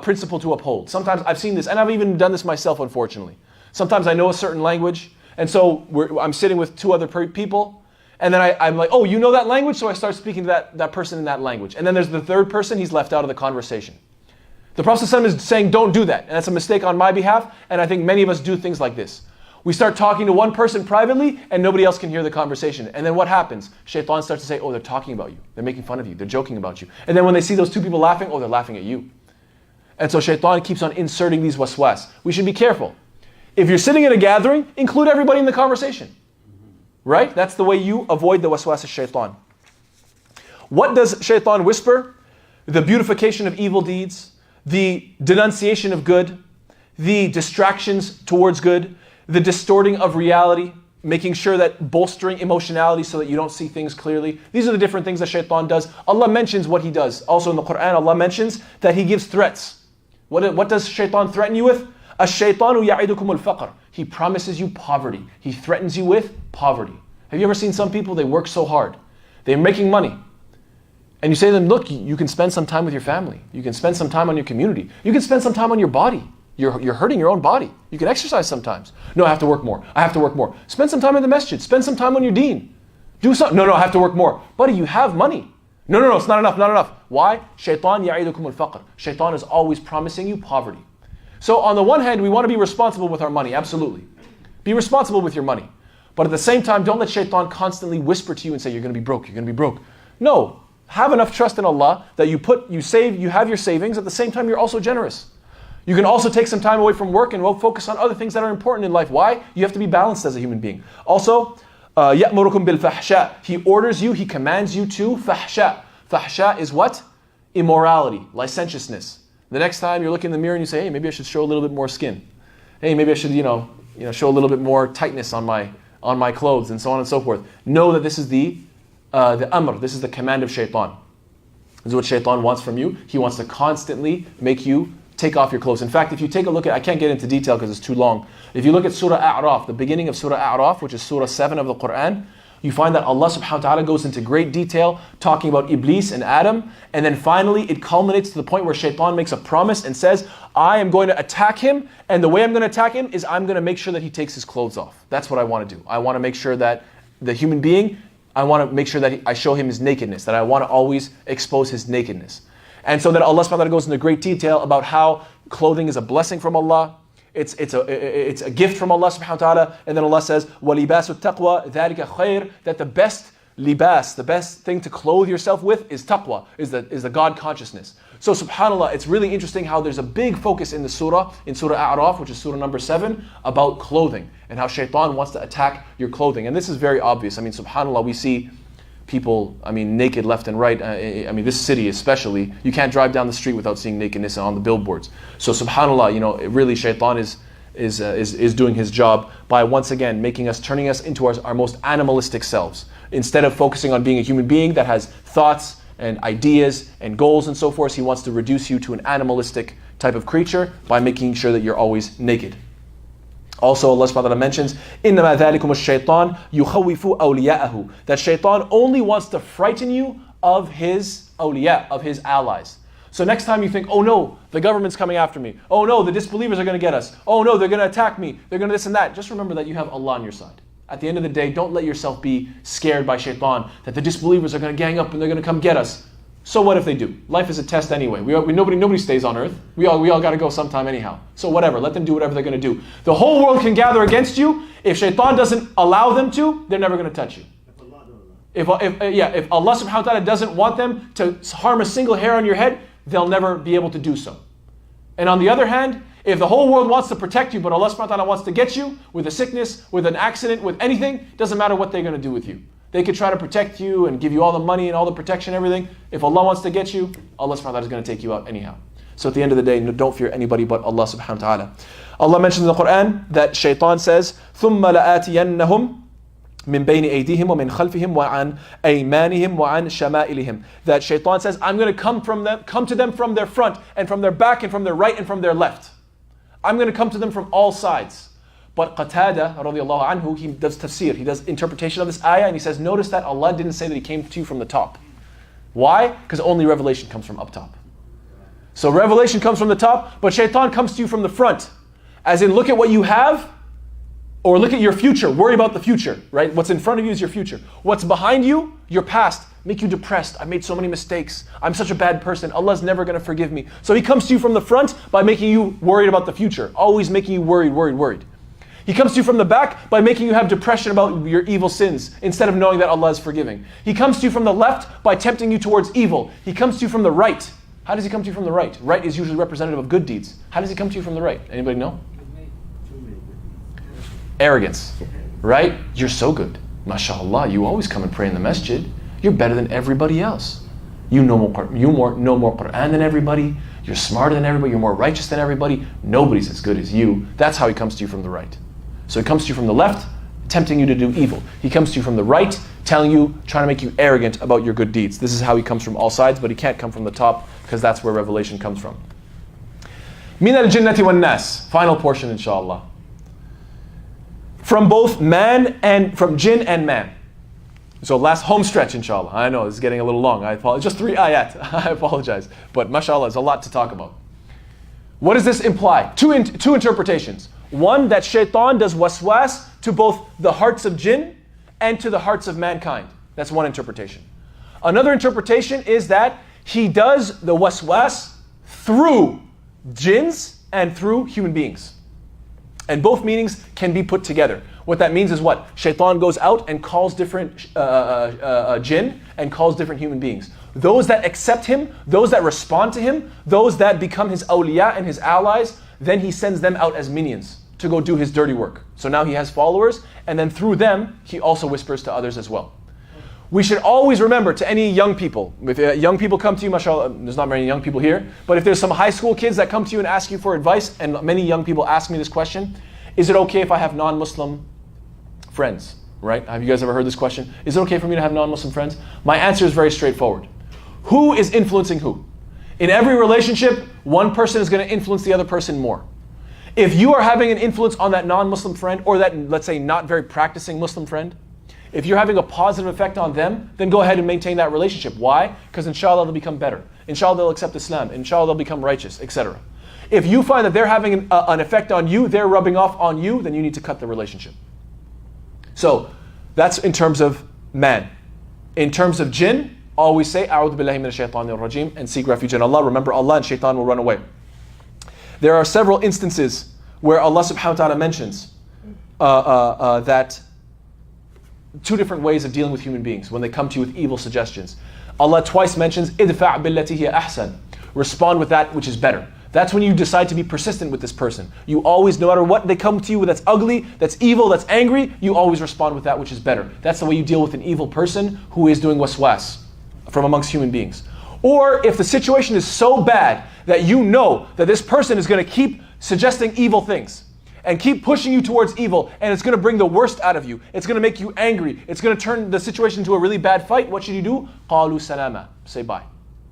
principle to uphold. Sometimes I've seen this, and I've even done this myself, unfortunately. Sometimes I know a certain language, and so I'm sitting with two other people, and then I'm like, oh, you know that language? So I start speaking to that person in that language. And then there's the third person, he's left out of the conversation. The Prophet ﷺ is saying, don't do that. And that's a mistake on my behalf, and I think many of us do things like this. We start talking to one person privately, and nobody else can hear the conversation. And then what happens? Shaitan starts to say, oh, they're talking about you. They're making fun of you. They're joking about you. And then when they see those two people laughing, oh, they're laughing at you. And so shaitan keeps on inserting these waswas. We should be careful. If you're sitting at a gathering, include everybody in the conversation. Right? That's the way you avoid the waswas of shaitan. What does shaitan whisper? The beautification of evil deeds, the denunciation of good, the distractions towards good, the distorting of reality, making sure that bolstering emotionality so that you don't see things clearly. These are the different things that shaitan does. Allah mentions what he does. Also in the Quran, Allah mentions that he gives threats. What does shaitan threaten you with? Ash-shaytanu ya'idukum al-faqr. He promises you poverty. He threatens you with poverty. Have you ever seen some people, they work so hard. They're making money. And you say to them, look, you can spend some time with your family. You can spend some time on your community. You can spend some time on your body. You're hurting your own body. You can exercise sometimes. No, I have to work more. I have to work more. Spend some time in the masjid. Spend some time on your deen. Do something. No, I have to work more. Buddy, you have money. No, it's not enough. Why? Shaitan ya'idukum al-faqr. Shaitan is always promising you poverty. So on the one hand, we want to be responsible with our money, absolutely. Be responsible with your money. But at the same time, don't let shaitan constantly whisper to you and say, you're going to be broke, you're going to be broke. No, have enough trust in Allah that you save, you have your savings, at the same time you're also generous. You can also take some time away from work and focus on other things that are important in life. Why? You have to be balanced as a human being. Also, يَأْمُرُكُمْ بِالْفَحْشَاءِ. He orders you, he commands you to fahsha. Fahsha is what? Immorality, licentiousness. The next time you're looking in the mirror and you say, hey, maybe I should show a little bit more skin. Hey, maybe I should, show a little bit more tightness on my clothes, and so on and so forth. Know that this is the amr, this is the command of shaitan. This is what shaitan wants from you. He wants to constantly make you take off your clothes. In fact, if you take a look at, I can't get into detail because it's too long. If you look at Surah A'raf, the beginning of Surah A'raf, which is Surah 7 of the Quran, you find that Allah subhanahu wa ta'ala goes into great detail talking about Iblis and Adam, and then finally it culminates to the point where shaitan makes a promise and says, I am going to attack him, and the way I'm going to attack him is I'm going to make sure that he takes his clothes off. That's what I want to do. I want to make sure that the human being, I want to make sure that I show him his nakedness, that I want to always expose his nakedness. And so then Allah subhanahu wa ta'ala goes into great detail about how clothing is a blessing from Allah. It's a gift from Allah subhanahu wa ta'ala. And then Allah says, وَلِبَاسُ التَّقْوَى ذَلِكَ خَيْرٌ. That the best libas, the best thing to clothe yourself with is taqwa, is the God consciousness. So subhanAllah, it's really interesting how there's a big focus in the surah, in Surah A'raf, which is Surah number 7, about clothing and how shaitan wants to attack your clothing. And this is very obvious. I mean, subhanAllah, we see people, naked left and right. This city especially, you can't drive down the street without seeing nakedness on the billboards. So subhanAllah, really shaitan is doing his job by once again turning us into our most animalistic selves. Instead of focusing on being a human being that has thoughts and ideas and goals and so forth, he wants to reduce you to an animalistic type of creature by making sure that you're always naked. Also, Allah subhanahu wa ta'ala mentions, إِنَّمَا ذَلِكُمُ الشَّيْطَانُ يُخَوِّفُ أَوْلِيَاءَهُ, that shaitan only wants to frighten you of his awliya, of his allies. So next time you think, oh no, the government's coming after me. Oh no, the disbelievers are going to get us. Oh no, they're going to attack me. They're going to this and that. Just remember that you have Allah on your side. At the end of the day, don't let yourself be scared by shaitan that the disbelievers are going to gang up and they're going to come get us. So what if they do? Life is a test anyway. Nobody stays on earth. We all got to go sometime anyhow. So whatever, let them do whatever they're going to do. The whole world can gather against you. If shaitan doesn't allow them to, they're never going to touch you. If Allah subhanahu wa ta'ala doesn't want them to harm a single hair on your head, they'll never be able to do so. And on the other hand, if the whole world wants to protect you, but Allah subhanahu wa ta'ala wants to get you with a sickness, with an accident, with anything, doesn't matter what they're going to do with you. They could try to protect you and give you all the money and all the protection and everything. If Allah wants to get you, Allah subhanahu wa ta'ala is going to take you out anyhow. So at the end of the day, don't fear anybody but Allah subhanahu wa ta'ala. Allah mentions in the Quran that shaitan says, ثُمَّ لَآتِيَنَّهُمْ مِنْ بَيْنِ أَيْدِيهِمْ وَمِنْ خَلْفِهِمْ وَعَنْ أَيْمَانِهِمْ وَعَنْ شَمَائِلِهِمْ. That shaitan says, I'm going to come to them from their front and from their back and from their right and from their left. I'm going to come to them from all sides. But Qatada radiallahu anhu, he does tafseer, he does interpretation of this ayah, and he says, notice that Allah didn't say that He came to you from the top. Why? Because only revelation comes from up top. So revelation comes from the top, but shaitan comes to you from the front. As in, look at what you have, or look at your future, worry about the future, right? What's in front of you is your future. What's behind you, your past, make you depressed. I made so many mistakes. I'm such a bad person. Allah's never going to forgive me. So he comes to you from the front by making you worried about the future, always making you worried. He comes to you from the back by making you have depression about your evil sins instead of knowing that Allah is forgiving. He comes to you from the left by tempting you towards evil. He comes to you from the right. How does he come to you from the right? Right is usually representative of good deeds. How does he come to you from the right? Anybody know? Arrogance, right? You're so good. MashaAllah, you always come and pray in the masjid. You're better than everybody else. You know more Quran than everybody. You're smarter than everybody. You're more righteous than everybody. Nobody's as good as you. That's how he comes to you from the right. So he comes to you from the left, tempting you to do evil. He comes to you from the right, trying to make you arrogant about your good deeds. This is how he comes from all sides, but he can't come from the top because that's where revelation comes from. Min al-jinnati wan-nas. Final portion, inshallah. From both man and from jinn and man. So last home stretch, inshallah. I know this is getting a little long. I apologize. Just 3 ayat. I apologize. But mashallah, there's a lot to talk about. What does this imply? Two interpretations. One, that shaitan does waswas to both the hearts of jinn and to the hearts of mankind. That's one interpretation. Another interpretation is that he does the waswas through jinns and through human beings. And both meanings can be put together. What that means is what? Shaitan goes out and calls different jinn and calls different human beings. Those that accept him, those that respond to him, those that become his awliya and his allies, then he sends them out as minions to go do his dirty work. So now he has followers, and then through them, he also whispers to others as well. We should always remember, to any young people, if young people come to you, mashallah, there's not many young people here, but if there's some high school kids that come to you and ask you for advice, and many young people ask me this question, is it okay if I have non-Muslim friends? Right? Have you guys ever heard this question? Is it okay for me to have non-Muslim friends? My answer is very straightforward. Who is influencing who? In every relationship, one person is going to influence the other person more. If you are having an influence on that non-Muslim friend, or that, let's say, not very practicing Muslim friend, if you're having a positive effect on them, then go ahead and maintain that relationship. Why? Because inshallah they'll become better. Inshallah they'll accept Islam. Inshallah they'll become righteous, etc. If you find that they're having an effect on you, they're rubbing off on you, then you need to cut the relationship. So that's in terms of man. In terms of jinn, always say, A'udhu billahi minash shaitanir rajim, and seek refuge in Allah. Remember Allah, and shaitan will run away. There are several instances where Allah subhanahu wa ta'ala mentions that two different ways of dealing with human beings when they come to you with evil suggestions. Allah twice mentions, idfa' billati hiya ahsan. Respond with that which is better. That's when you decide to be persistent with this person. You always, no matter what they come to you with that's ugly, that's evil, that's angry, you always respond with that which is better. That's the way you deal with an evil person who is doing waswas from amongst human beings. Or if the situation is so bad that you know that this person is going to keep suggesting evil things and keep pushing you towards evil, and it's going to bring the worst out of you, it's going to make you angry, it's going to turn the situation into a really bad fight, what should you do? قَالُوا سَلَامًا. Say bye.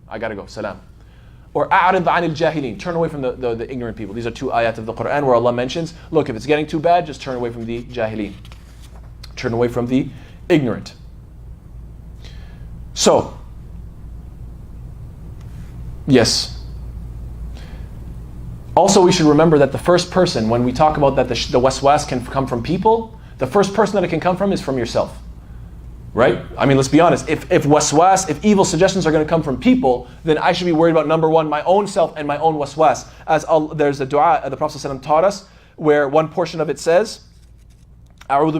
I got to go. Salam. or أعرض عن الجاهلين, turn away from the ignorant people. These are two ayat of the Quran where Allah mentions, look, if it's getting too bad, just turn away from the jahilin. Turn away from the ignorant. So, yes. Also, we should remember that the first person, when we talk about that the waswas can come from people, the first person that it can come from is from yourself. Right? I mean, let's be honest. If waswas, if evil suggestions are going to come from people, then I should be worried about number one, my own self and my own waswas. As there's a dua the Prophet ﷺ taught us, where one portion of it says, أعوذ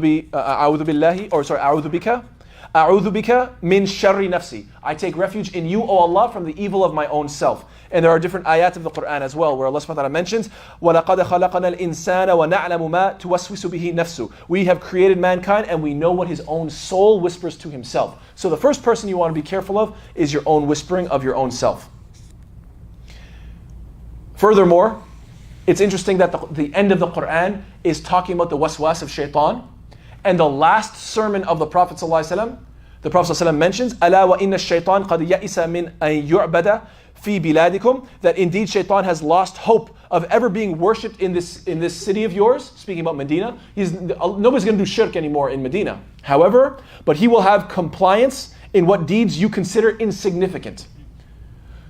bika min sharri nafsi. I take refuge in you, O Allah, from the evil of my own self. And there are different ayat of the Quran as well, where Allah subhanahu wa ta'ala mentions, وَلَقَدْ خَلَقَنَا الْإِنسَانَ وَنَعْلَمُ مَا تُوَسْوِسُ بِهِ نَفْسُ. We have created mankind and we know what his own soul whispers to himself. So the first person you want to be careful of is your own whispering of your own self. Furthermore, it's interesting that the end of the Quran is talking about the waswas of shaitan. And the last sermon of the Prophet ﷺ, the Prophet ﷺ mentions, أَلَا وَإِنَّ الشَّيْطَانَ قَدْ يَئِسَ مِنْ أَنْ يُعْبَدَ فِي بِلَادِكُمْ. That indeed shaitan has lost hope of ever being worshipped in this city of yours. Speaking about Medina, nobody's going to do shirk anymore in Medina. However, but he will have compliance in what deeds you consider insignificant.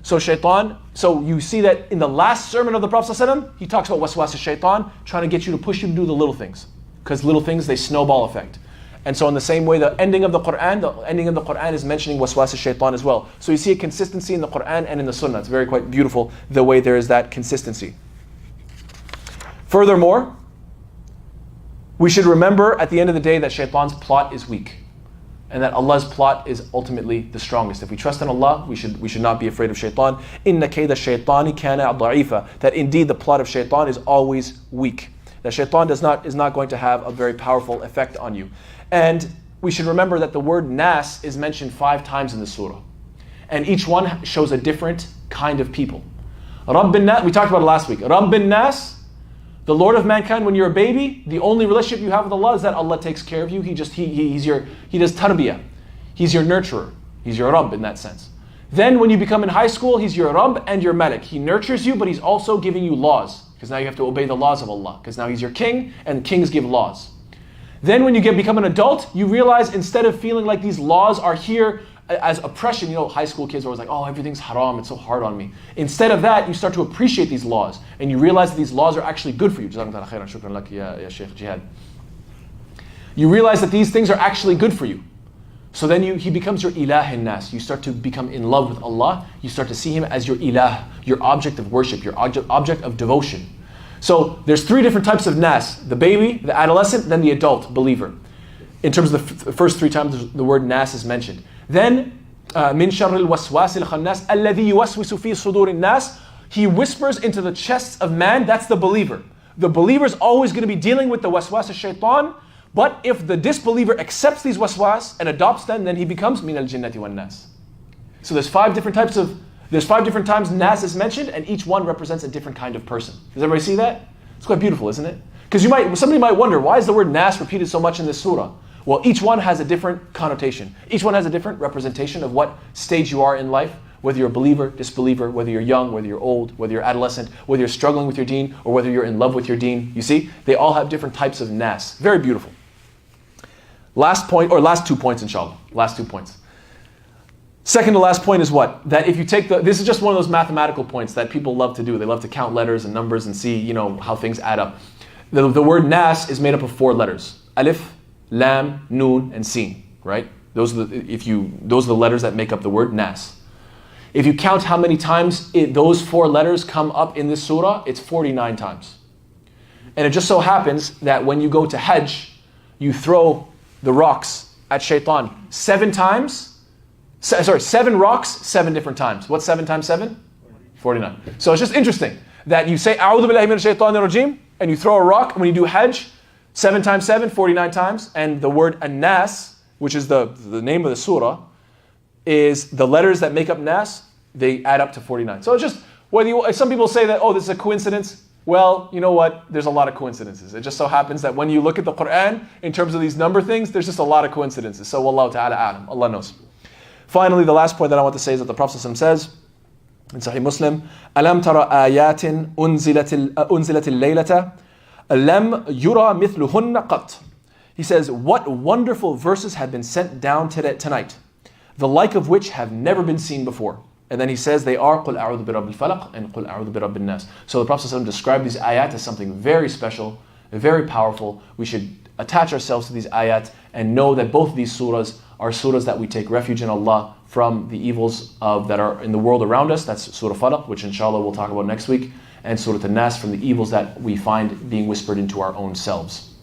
So shaitan, so you see that in the last sermon of the Prophet ﷺ, he talks about waswas of shaitan, trying to get you to push you to do the little things. Because little things, they snowball effect. And so in the same way, the ending of the Quran is mentioning waswas shaitan as well. So you see a consistency in the Quran and in the Sunnah. It's very quite beautiful the way there is that consistency. Furthermore, we should remember at the end of the day that shaitan's plot is weak. And that Allah's plot is ultimately the strongest. If we trust in Allah, we should not be afraid of shaitan. إِنَّ كَيْدَ الشَّيْطَانِ كَانَ ضَعِيفًا. That indeed the plot of shaitan is always weak. That shaitan is not going to have a very powerful effect on you. And we should remember that the word Nas is mentioned 5 times in the surah. And each one shows a different kind of people. Rabbin Nas, we talked about it last week. Rabbin Nas, the Lord of mankind, when you're a baby, the only relationship you have with Allah is that Allah takes care of you. He does tarbiyah. He's your nurturer. He's your Rabb in that sense. Then when you become in high school, He's your Rabb and your Malik. He nurtures you, but He's also giving you laws. Because now you have to obey the laws of Allah. Because now He's your king, and kings give laws. Then when you become an adult, you realize instead of feeling like these laws are here as oppression, high school kids are always like, oh, everything's haram, it's so hard on me. Instead of that, you start to appreciate these laws. And you realize that these laws are actually good for you. You realize that these things are actually good for you. So then He becomes your ilah in nas. You start to become in love with Allah. You start to see Him as your ilah, your object of worship, your object of devotion. So there's 3 different types of nas: the baby, the adolescent, then the adult believer. In terms of the first 3 times the word nas is mentioned. Then min sharril waswasil khannas alladhi yuwaswisu fi sudurin nas. He whispers into the chests of man. That's the believer. The believer is always going to be dealing with the waswas of shaitan. But if the disbeliever accepts these waswas and adopts them, then he becomes min al-jinnati wan nas. So there's 5 different times nas is mentioned, and each one represents a different kind of person. Does everybody see that? It's quite beautiful, isn't it? Because somebody might wonder, why is the word nas repeated so much in this surah? Well, each one has a different connotation. Each one has a different representation of what stage you are in life, whether you're a believer, disbeliever, whether you're young, whether you're old, whether you're adolescent, whether you're struggling with your deen, or whether you're in love with your deen. You see, they all have different types of nas. Very beautiful. Last point, or last 2 points, inshallah. Last 2 points. Second to last point is what? That if you take this is just one of those mathematical points that people love to do. They love to count letters and numbers and see, how things add up. The word nas is made up of 4 letters. Alif, Lam, Noon, and Sin, right? Those are the letters that make up the word nas. If you count how many times those 4 letters come up in this surah, it's 49 times. And it just so happens that when you go to Hajj, you throw the rocks at shaitan 7 times. 7 rocks, 7 different times. What's 7 times 7? 49. So it's just interesting that you say, A'udhu billahi minash shaitanir rajim, and you throw a rock, and when you do Hajj, 7 times 7, 49 times, and the word An-Nas, which is the name of the surah, is the letters that make up Nas, they add up to 49. So it's just, some people say that, this is a coincidence. Well, you know what? There's a lot of coincidences. It just so happens that when you look at the Quran, in terms of these number things, there's just a lot of coincidences. So Wallahu ta'ala a'lam. Allah knows. Finally, the last point that I want to say is that the Prophet ﷺ says, In Sahih Muslim, أَلَمْ تَرَ آيَاتٍ أُنزِلَتِ اللَّيْلَةَ لَمْ يُرَى مِثْلُهُنَّ قَطْ. He says, what wonderful verses have been sent down tonight, the like of which have never been seen before. And then he says they are قُلْ أَعُوذُ بِرَبِّ الْفَلَقِ and قُلْ أَعُوذُ بِرَبِّ النَّاسِ. So the Prophet ﷺ described these ayat as something very special, very powerful. We should attach ourselves to these ayat and know that both of these surahs are surahs that we take refuge in Allah from the evils that are in the world around us. That's Surah Falaq, which inshallah we'll talk about next week, and Surah An-Nas from the evils that we find being whispered into our own selves.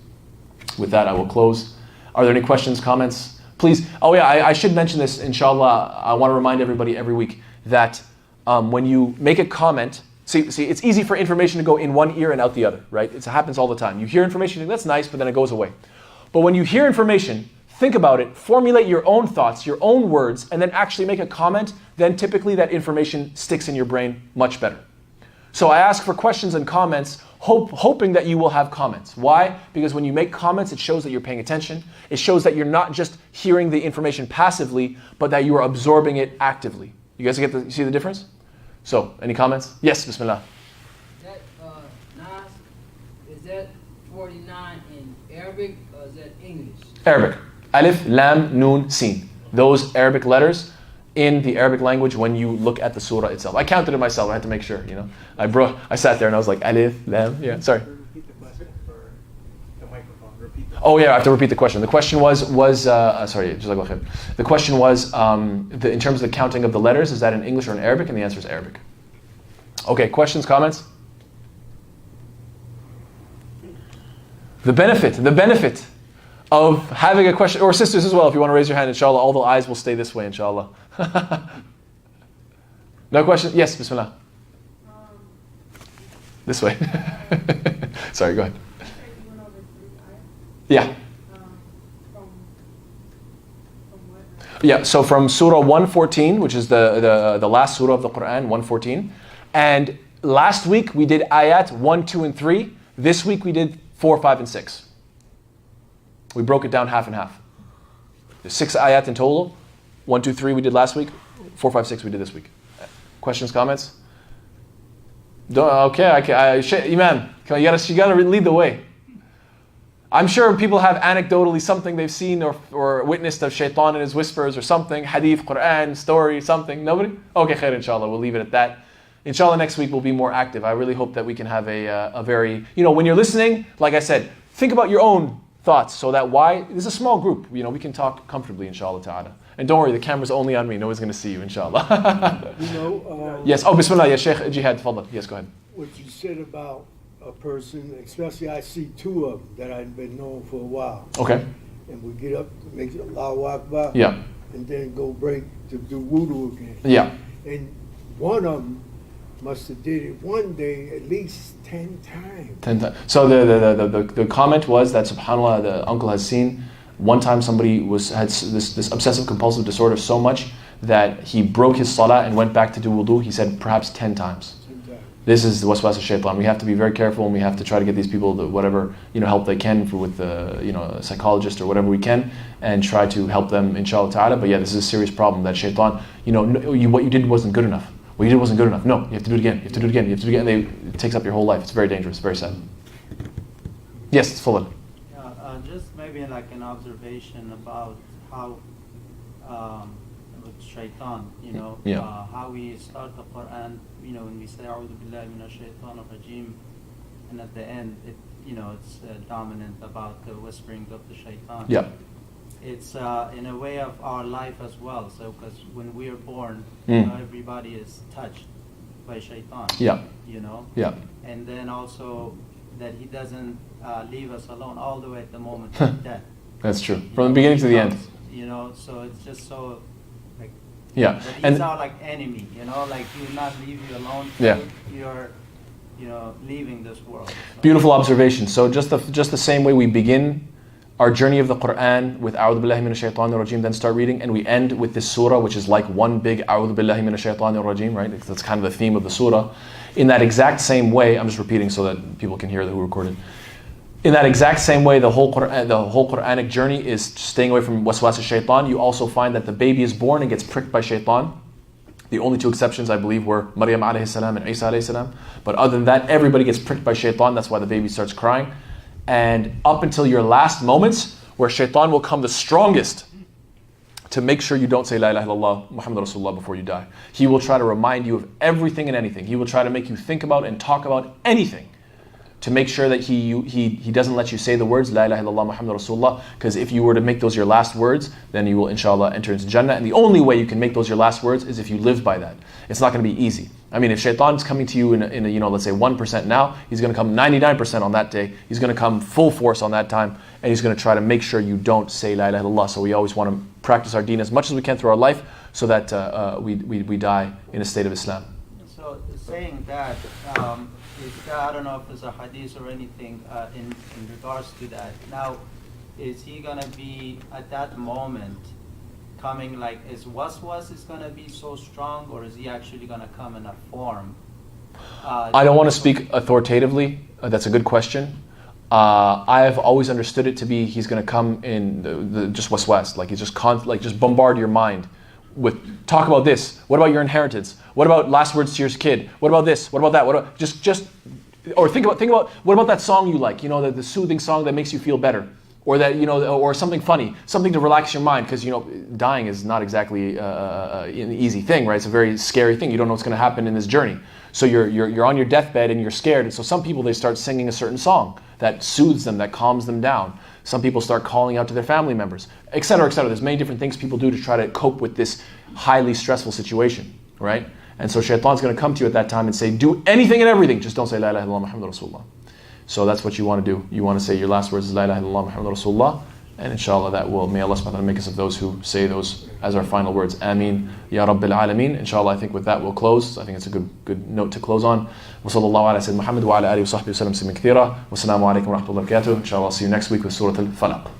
With that, I will close. Are there any questions, comments? Please. Oh yeah, I should mention this, inshallah. I want to remind everybody every week that when you make a comment, see, it's easy for information to go in one ear and out the other, right? It happens all the time. You hear information, you think, that's nice, but then it goes away. But when you hear information, think about it, formulate your own thoughts, your own words, and then actually make a comment, then typically that information sticks in your brain much better. So I ask for questions and comments, hoping that you will have comments. Why? Because when you make comments, it shows that you're paying attention. It shows that you're not just hearing the information passively, but that you are absorbing it actively. You guys see the difference? So, any comments? Yes, Bismillah. That Nas, is that 49 in Arabic or is that English? Arabic. Alif, Lam, Noon, Sin. Those Arabic letters in the Arabic language when you look at the surah itself. I counted it myself. I had to make sure, I sat there and I was like, Alif, Lam, yeah, sorry. Repeat the question for the microphone. Repeat the Oh yeah, I have to repeat the question. The question was sorry, Jazakallah khair. The question was, in terms of the counting of the letters, is that in English or in Arabic? And the answer is Arabic. Okay, questions, comments? The benefit of having a question, or sisters as well, if you want to raise your hand, inshallah, all the eyes will stay this way, inshallah. No question? Yes, Bismillah. This way. Sorry, go ahead. Yeah. Yeah, so from Surah 114, which is the last Surah of the Quran, 114. And last week we did ayat 1, 2, and 3. This week we did 4, 5, and 6. We broke it down half and half. There's 6 ayat in total. 1, 2, 3 we did last week. 4, 5, 6 we did this week. Questions, comments? Okay, Imam, you gotta lead the way. I'm sure people have anecdotally something they've seen or witnessed of shaitan and his whispers or something, hadith, Quran, story, something. Nobody? Okay, khair, inshallah. We'll leave it at that. Inshallah, next week we'll be more active. I really hope that we can have a very, when you're listening, like I said, think about your own thoughts so that this is a small group. We can talk comfortably, inshallah ta'ala. And don't worry, the camera's only on me. No one's going to see you, inshallah. Yes. Oh, Bismillah. Yes, Sheikh Jihad. Tafadhal. Yes, go ahead. What you said about a person, especially I see 2 of them that I've been knowing for a while. Okay. And we get up, make Allahu Akbar. Yeah. And then go break to do wudu again. Yeah. And one of them must have did it one day at least 10 times. 10 times. So the comment was that subhanAllah, the uncle has seen one time somebody had this obsessive compulsive disorder so much that he broke his salah and went back to do wudu. He said perhaps 10 times. This is the waswas of shaitan. We have to be very careful, and we have to try to get these people whatever help they can with a psychologist or whatever we can, and try to help them, inshallah ta'ala. But yeah, this is a serious problem that shaitan. What you did wasn't good enough. What you did wasn't good enough. No, you have to do it again. You have to do it again. You have to do it again. It takes up your whole life. It's very dangerous. Very sad. Yes, it's full. Yeah, just maybe like an observation about how with shaitan, how we start the Quran. When we say "A'udhu billahi minash shaitanir rajim," and at the end, it's dominant about the whispering of the shaitan. Yeah. It's in a way of our life as well. So, because when we are born, everybody is touched by shaitan. Yeah. Yeah. And then also that he doesn't leave us alone all the way at the moment of death. That's true. From the beginning to the end. So it's just so like. Yeah. But he's our like enemy. Like he will not leave you alone. Yeah. You're leaving this world. So. Beautiful observation. So just the same way we begin our journey of the Quran with A'udhu billahi minash shaitanir rajim, then start reading, and we end with this surah, which is like one big A'udhu billahi minash shaitanir rajim, right? That's kind of the theme of the surah. In that exact same way, I'm just repeating so that people can hear who recorded. In that exact same way, the whole Quranic journey is staying away from waswas shaitan. You also find that the baby is born and gets pricked by shaitan. The only two exceptions, I believe, were Maryam alayhi salam and Isa alayhi salam. But other than that, everybody gets pricked by shaitan. That's why the baby starts crying. And up until your last moments, where shaitan will come the strongest to make sure you don't say La ilaha illallah Muhammad Rasulullah before you die. He will try to remind you of everything and anything. He will try to make you think about and talk about anything to make sure that he doesn't let you say the words La ilaha illallah Muhammad Rasulullah, because if you were to make those your last words, then you will inshallah enter into Jannah. And the only way you can make those your last words is if you live by that. It's not going to be easy. I mean, if shaitan's coming to you in a let's say 1% now, he's going to come 99% on that day. He's going to come full force on that time, and he's going to try to make sure you don't say La ilaha illallah. So we always want to practice our deen as much as we can through our life, so that we die in a state of Islam. So saying that, I don't know if there's a hadith or anything in regards to that. Now, is he going to be at that moment coming like, is waswas is going to be so strong, or is he actually going to come in a form? I don't want to speak authoritatively. That's a good question. I have always understood it to be he's going to come in the just waswas, like he's just bombard your mind with talk about this. What about your inheritance? What about last words to your kid? What about this? What about that? What about or think about what about that song you like? The soothing song that makes you feel better. Or that, or something funny, something to relax your mind, because, dying is not exactly an easy thing, right? It's a very scary thing. You don't know what's going to happen in this journey. So you're on your deathbed and you're scared. And so some people, they start singing a certain song that soothes them, that calms them down. Some people start calling out to their family members, et cetera, et cetera. There's many different things people do to try to cope with this highly stressful situation, right? And so shaitan's going to come to you at that time and say, do anything and everything, just don't say La ilaha illallah Muhammad Rasulullah. So that's what you want to do. You want to say your last words is La ilaha illallah Muhammad Rasulullah, and inshallah may Allah subhanahu wa ta'ala make us of those who say those as our final words. Ameen Ya Rabbil Alameen. Inshallah, I think with that we'll close. I think it's a good note to close on. Wa sallallahu ala sayyidina Muhammad wa ala alihi wa sahbihi wa sallam kathira. Wa assalamu alaikum wa rahmatullahi wa barakatuh. Inshallah, I'll see you next week with Surah Al-Falaq.